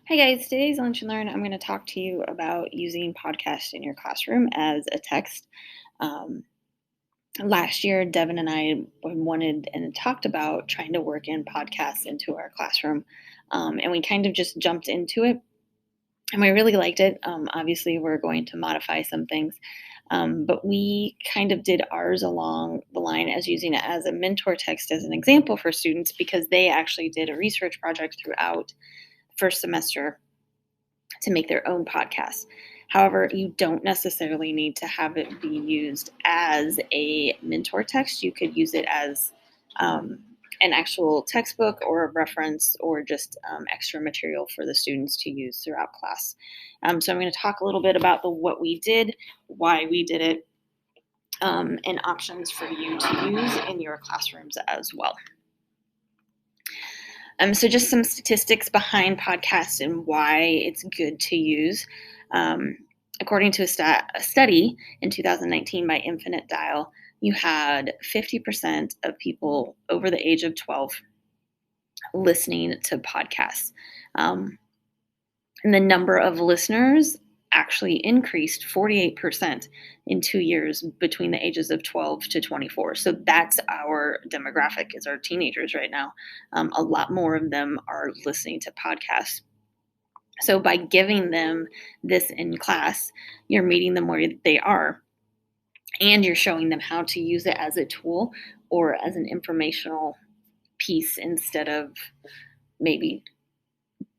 Hi guys, today's Lunch and Learn, I'm going to talk to you about using podcasts in your classroom as a text. Um, Last year, Devin and I wanted and talked about trying to work in podcasts into our classroom, and we kind of just jumped into it, and we really liked it. Obviously, we're going to modify some things, but we kind of did ours along the line as using it as a mentor text as an example for students because they actually did a research project throughout first semester to make their own podcast. However, you don't necessarily need to have it be used as a mentor text. You could use it as um, an actual textbook or a reference or just extra material for the students to use throughout class. So I'm going to talk a little bit about what we did, why we did it, and options for you to use in your classrooms as well. So just some statistics behind podcasts and why it's good to use. Um, According to a study in 2019 by Infinite Dial, you had 50% of people over the age of 12 listening to podcasts. Um, and the number of listeners actually increased 48% in 2 years between the ages of 12 to 24. So that's our demographic is our teenagers right now. A lot more of them are listening to podcasts. So by giving them this in class, you're meeting them where they are and you're showing them how to use it as a tool or as an informational piece instead of maybe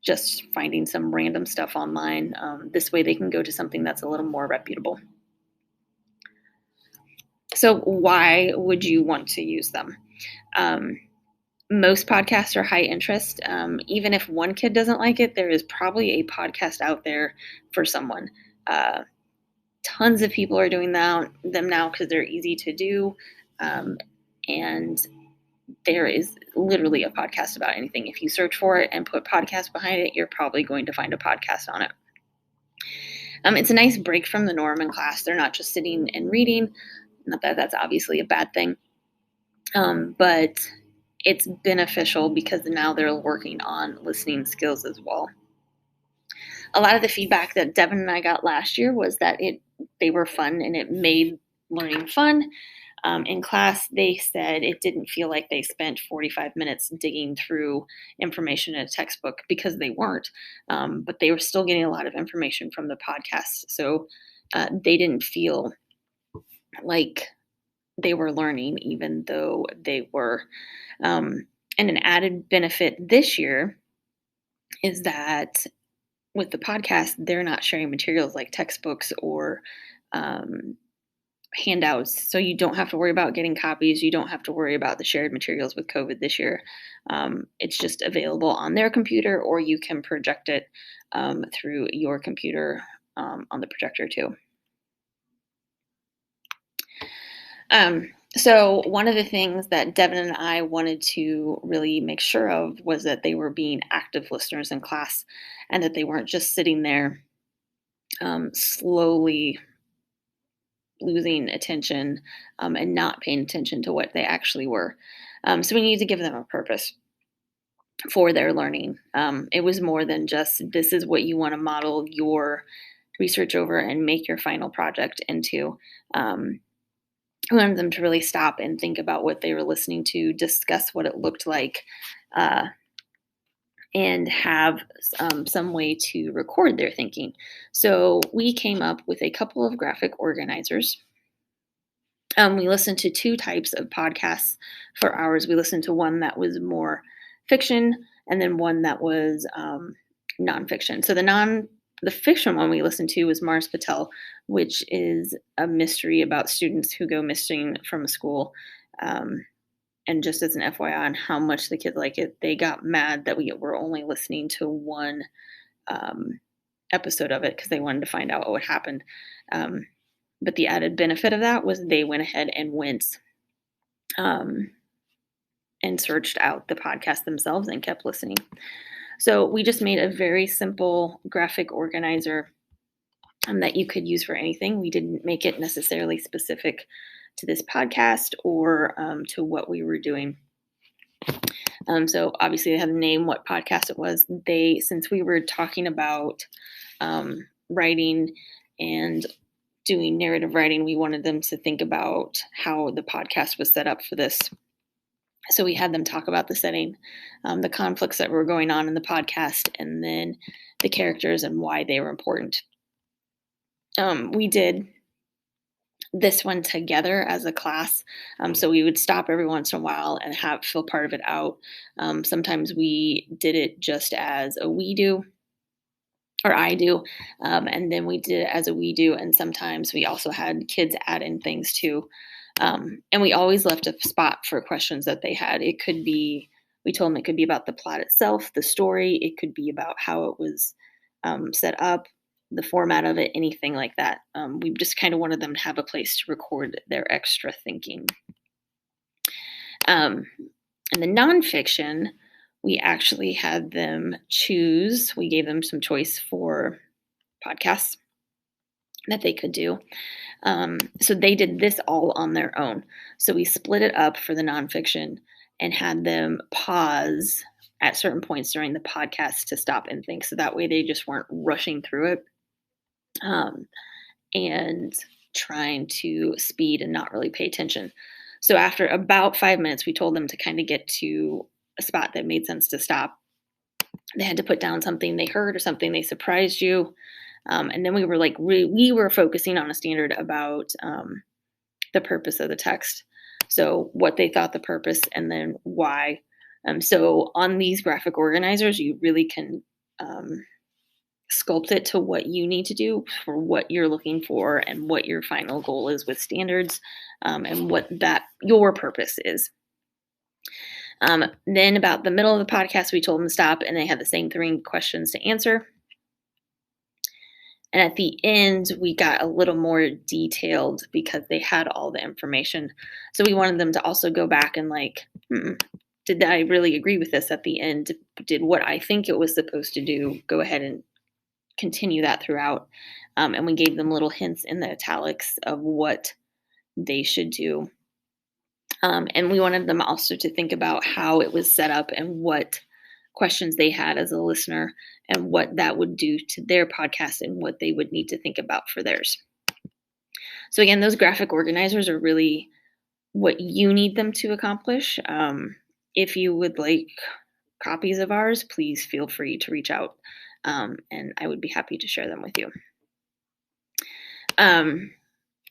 just finding some random stuff online. This way they can go to something that's a little more reputable. So, why would you want to use them? Um, Most podcasts are high interest. Even if one kid doesn't like it, there is probably a podcast out there for someone. Uh, Tons of people are doing them now because they're easy to do. And there is literally a podcast about anything. If you search for it and put podcast behind it, you're probably going to find a podcast on it. It's a nice break from the norm in class. They're not just sitting and reading. Not that that's obviously a bad thing, but it's beneficial because now they're working on listening skills as well. A lot of the feedback that Devin and I got last year was that they were fun and it made learning fun. In class, they said it didn't feel like they spent 45 minutes digging through information in a textbook because they weren't, but they were still getting a lot of information from the podcast. So they didn't feel like they were learning, even though they were. Um, and an added benefit this year is that with the podcast, they're not sharing materials like textbooks or um, handouts. So you don't have to worry about getting copies. You don't have to worry about the shared materials with COVID this year. It's just available on their computer, or you can project it through your computer on the projector too. So one of the things that Devin and I wanted to really make sure of was that they were being active listeners in class and that they weren't just sitting there slowly losing attention and not paying attention to what they actually were. So we need to give them a purpose for their learning. It was more than just this is what you want to model your research over and make your final project into. I wanted them to really stop and think about what they were listening to, discuss what it looked like, uh, and have some way to record their thinking. So we came up with a couple of graphic organizers. We listened to two types of podcasts for ours. We listened to one that was more fiction, and then one that was nonfiction. So the fiction one we listened to was Mars Patel, which is a mystery about students who go missing from a school. Um, and just as an FYI on how much the kids like it, they got mad that we were only listening to one um, episode of it because they wanted to find out what happened. Um, but the added benefit of that was they went ahead and went um, and searched out the podcast themselves and kept listening. So we just made a very simple graphic organizer that you could use for anything. We didn't make it necessarily specific to this podcast or to what we were doing. So obviously they had to name what podcast it was. Since we were talking about writing and doing narrative writing, we wanted them to think about how the podcast was set up for this. So we had them talk about the setting, the conflicts that were going on in the podcast, and then the characters and why they were important. We did this one together as a class. So we would stop every once in a while and fill part of it out. Sometimes we did it just as a we do, or I do, and then we did it as a we do, and sometimes we also had kids add in things too. And we always left a spot for questions that they had. It could be, we told them it could be about the plot itself, the story. It could be about how it was set up, the format of it, anything like that. We just kind of wanted them to have a place to record their extra thinking. And the nonfiction, we actually had them choose. We gave them some choice for podcasts that they could do. So they did this all on their own. So we split it up for the nonfiction and had them pause at certain points during the podcast to stop and think. So that way they just weren't rushing through it and trying to speed and not really pay attention. So after about 5 minutes, we told them to kind of get to a spot that made sense to stop. They had to put down something they heard or something they surprised you. And then we were like, we were focusing on a standard about the purpose of the text. So what they thought the purpose and then why. So on these graphic organizers, you really can sculpt it to what you need to do for what you're looking for and what your final goal is with standards and what your purpose is. Then about the middle of the podcast, we told them to stop and they had the same 3 questions to answer. And at the end, we got a little more detailed because they had all the information. So we wanted them to also go back and did I really agree with this at the end? Did what I think it was supposed to do go ahead and continue that throughout? And we gave them little hints in the italics of what they should do. And we wanted them also to think about how it was set up and what questions they had as a listener and what that would do to their podcast and what they would need to think about for theirs. So again, those graphic organizers are really what you need them to accomplish. If you would like copies of ours, please feel free to reach out and I would be happy to share them with you.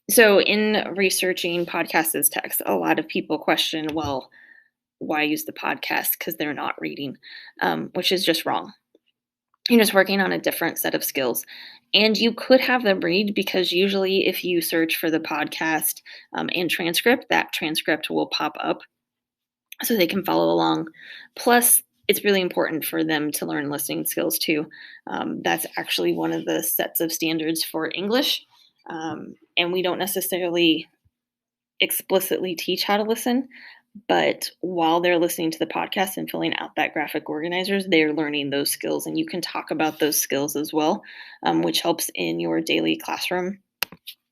So in researching podcasts as text, a lot of people question, well, why use the podcast? Because they're not reading, which is just wrong. You're just working on a different set of skills. And you could have them read because usually if you search for the podcast and transcript, that transcript will pop up so they can follow along. Plus, it's really important for them to learn listening skills too. That's actually one of the sets of standards for English. And we don't necessarily explicitly teach how to listen, but while they're listening to the podcast and filling out that graphic organizers, they're learning those skills. And you can talk about those skills as well, which helps in your daily classroom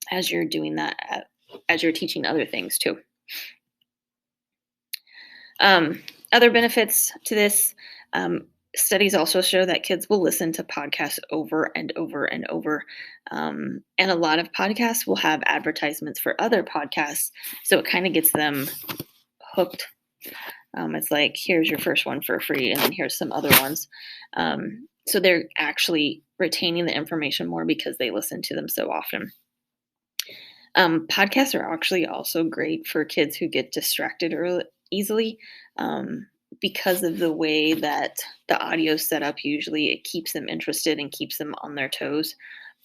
as you're doing that, as you're teaching other things too. Other benefits to this, studies also show that kids will listen to podcasts over and over and over. And a lot of podcasts will have advertisements for other podcasts. So it kind of gets them hooked. It's like, here's your first one for free, and then here's some other ones. So they're actually retaining the information more because they listen to them so often. Podcasts are actually also great for kids who get distracted easily. Because of the way that the audio is set up, usually it keeps them interested and keeps them on their toes.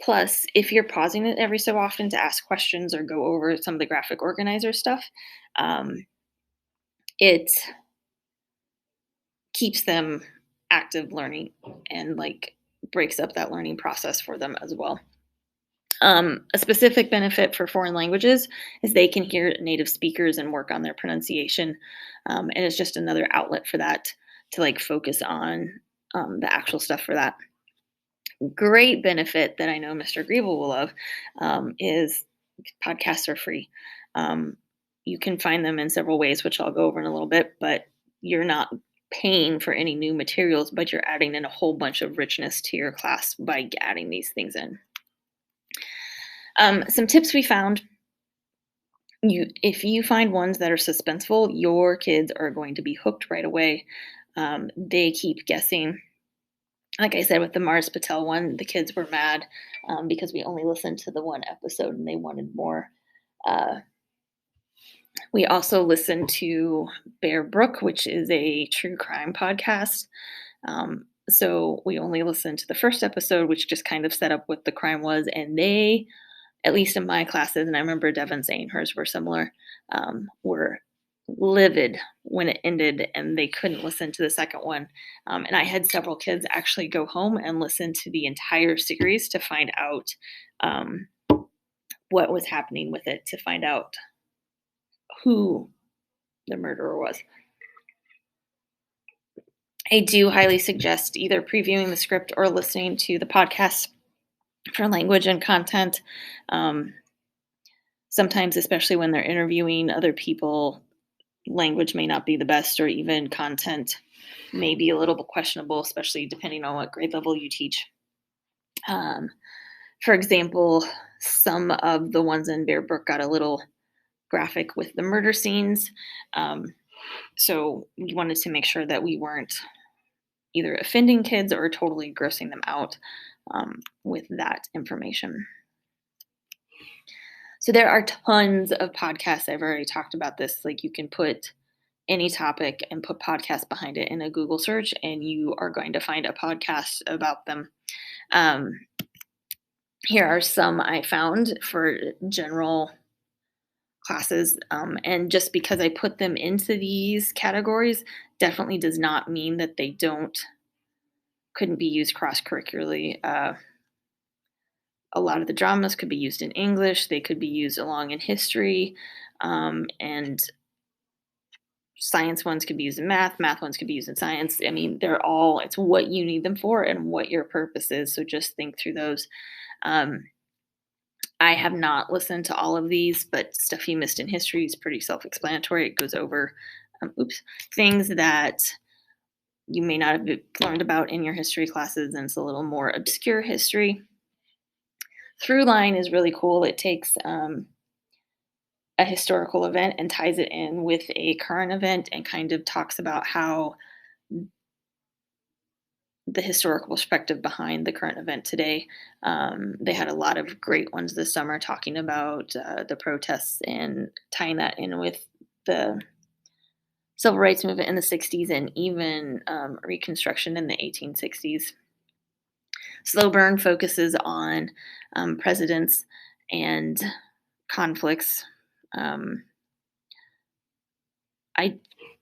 Plus, if you're pausing it every so often to ask questions or go over some of the graphic organizer stuff, it keeps them active learning and breaks up that learning process for them as well. A specific benefit for foreign languages is they can hear native speakers and work on their pronunciation. And it's just another outlet for that to focus on the actual stuff for that. Great benefit that I know Mr. Griebel will love is podcasts are free. You can find them in several ways, which I'll go over in a little bit, but you're not paying for any new materials, but you're adding in a whole bunch of richness to your class by adding these things in. Some tips we found: if you find ones that are suspenseful, your kids are going to be hooked right away. They keep guessing. Like I said, with the Mars Patel one, the kids were mad because we only listened to the one episode and they wanted more. We also listened to Bear Brook, which is a true crime podcast. So we only listened to the first episode, which just kind of set up what the crime was. And they, at least in my classes, and I remember Devin saying hers were similar, were livid when it ended and they couldn't listen to the second one. And I had several kids actually go home and listen to the entire series to find out what was happening with it, to find out who the murderer was. I do highly suggest either previewing the script or listening to the podcast for language and content. Sometimes, especially when they're interviewing other people, language may not be the best, or even content may be a little bit questionable, especially depending on what grade level you teach. For example, some of the ones in Bear Brook got a little graphic with the murder scenes. So we wanted to make sure that we weren't either offending kids or totally grossing them out with that information. So there are tons of podcasts. I've already talked about this. Like, you can put any topic and put podcast behind it in a Google search, and you are going to find a podcast about them. Here are some I found for general classes. And just because I put them into these categories definitely does not mean that they couldn't be used cross-curricularly. A lot of the dramas could be used in English. They could be used along in history, and science ones could be used in math. Math ones could be used in science. I mean, it's what you need them for and what your purpose is. So just think through those. I have not listened to all of these, but Stuff You Missed in History is pretty self-explanatory. It goes over things that you may not have learned about in your history classes, and it's a little more obscure history. Throughline is really cool. It takes a historical event and ties it in with a current event and kind of talks about how the historical perspective behind the current event today. They had a lot of great ones this summer talking about the protests and tying that in with the civil rights movement in the 60s and even Reconstruction in the 1860s. Slow Burn focuses on presidents and conflicts.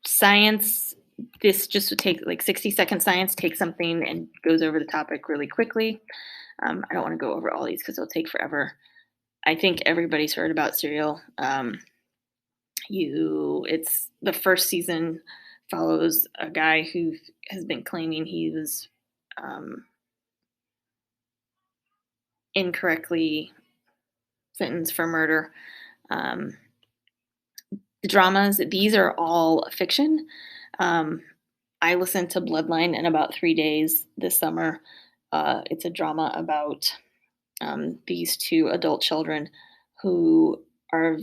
Science, this just would take like 60-second science, takes something and goes over the topic really quickly. I don't want to go over all these because it'll take forever. I think everybody's heard about Serial. It's the first season follows a guy who has been claiming he was incorrectly sentenced for murder. The dramas, these are all fiction. I listened to Bloodline in about 3 days this summer. It's a drama about these two adult children who are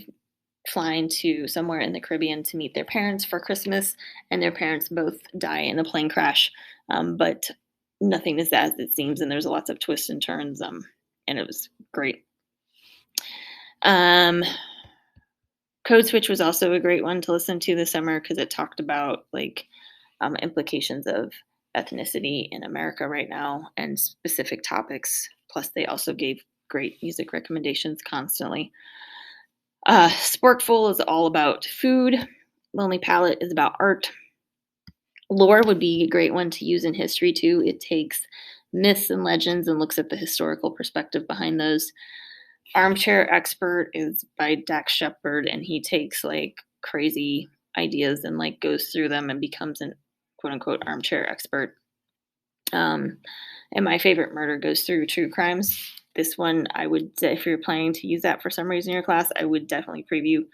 flying to somewhere in the Caribbean to meet their parents for Christmas, and their parents both die in a plane crash. But nothing is as it seems, and there's lots of twists and turns, and it was great. Code Switch was also a great one to listen to this summer because it talked about implications of ethnicity in America right now and specific topics. Plus, they also gave great music recommendations constantly. Sporkful is all about food. Lonely Palette is about art. Lore would be a great one to use in history too. It takes myths and legends and looks at the historical perspective behind those. Armchair Expert is by Dax Shepard, and he takes like crazy ideas and like goes through them and becomes an quote unquote armchair expert. And My Favorite Murder goes through true crimes. This one, I would say, if you're planning to use that for some reason in your class, I would definitely preview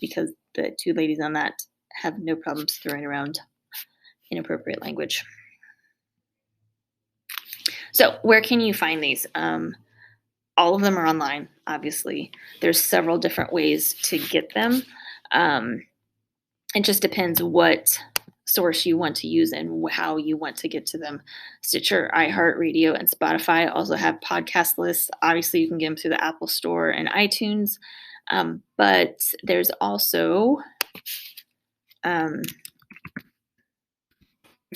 because the two ladies on that have no problems throwing around inappropriate language. So, where can you find these? All of them are online, obviously. There's several different ways to get them. Um, it just depends what source you want to use and how you want to get to them. Stitcher, iHeartRadio, and Spotify also have podcast lists. Obviously, you can get them through the Apple Store and iTunes, but there's also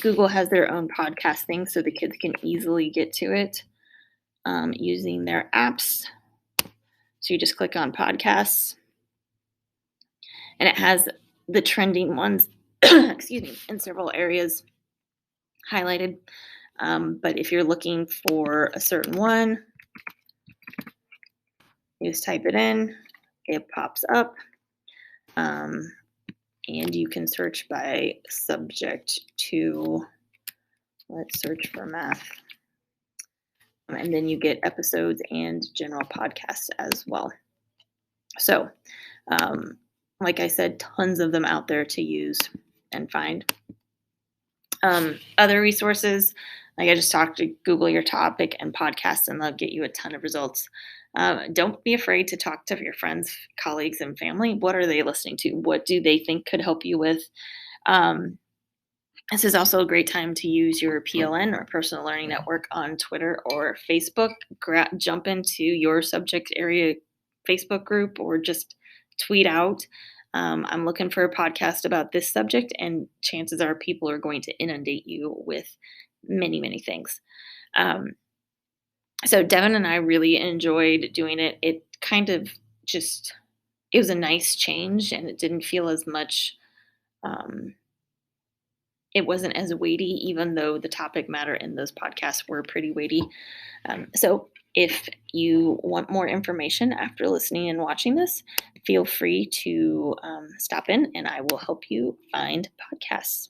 Google has their own podcast thing, so the kids can easily get to it using their apps. So you just click on podcasts, and it has the trending ones, excuse me, in several areas highlighted. But if you're looking for a certain one, you just type it in, it pops up, and you can search by subject to, let's search for math. And then you get episodes and general podcasts as well. So, like I said, tons of them out there to use and find. Other resources, like I just talked, to Google your topic and podcasts, and they'll get you a ton of results. Don't be afraid to talk to your friends, colleagues, and family. What are they listening to? What do they think could help you with? This is also a great time to use your PLN or Personal Learning Network on Twitter or Facebook. Jump into your subject area Facebook group or just tweet out, I'm looking for a podcast about this subject, and chances are people are going to inundate you with many, many things. So Devin and I really enjoyed doing it. It kind of just, it was a nice change, and it didn't feel as much, it wasn't as weighty, even though the topic matter in those podcasts were pretty weighty. So if you want more information after listening and watching this, feel free to stop in and I will help you find podcasts.